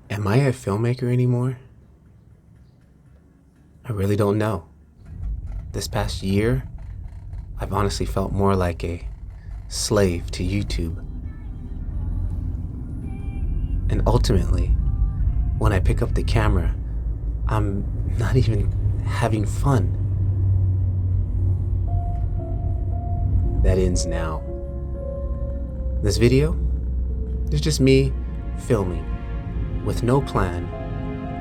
Am I a filmmaker anymore? I really don't know. This past year, I've honestly felt more like a slave to YouTube. And ultimately, when I pick up the camera, I'm not even having fun. That ends now. This video is just me filming with no plan,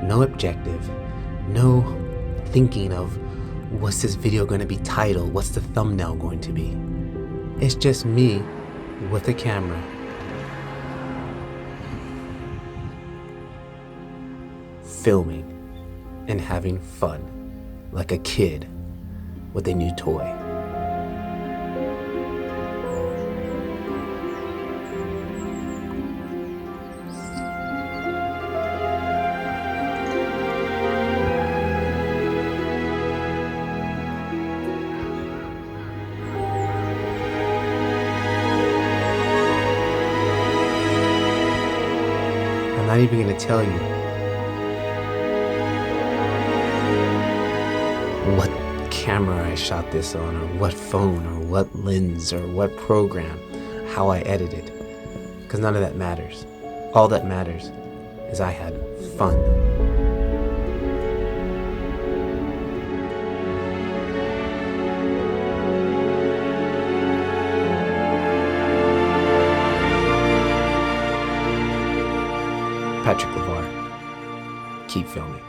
no objective, no thinking of what's this video going to be titled, what's the thumbnail going to be. It's just me with a camera. Filming and having fun like a kid with a new toy. I'm not even going to tell you what camera I shot this on, or what phone, or what lens, or what program, how I edited, because none of that matters. All that matters is I had fun. Patrick Levar, keep filming.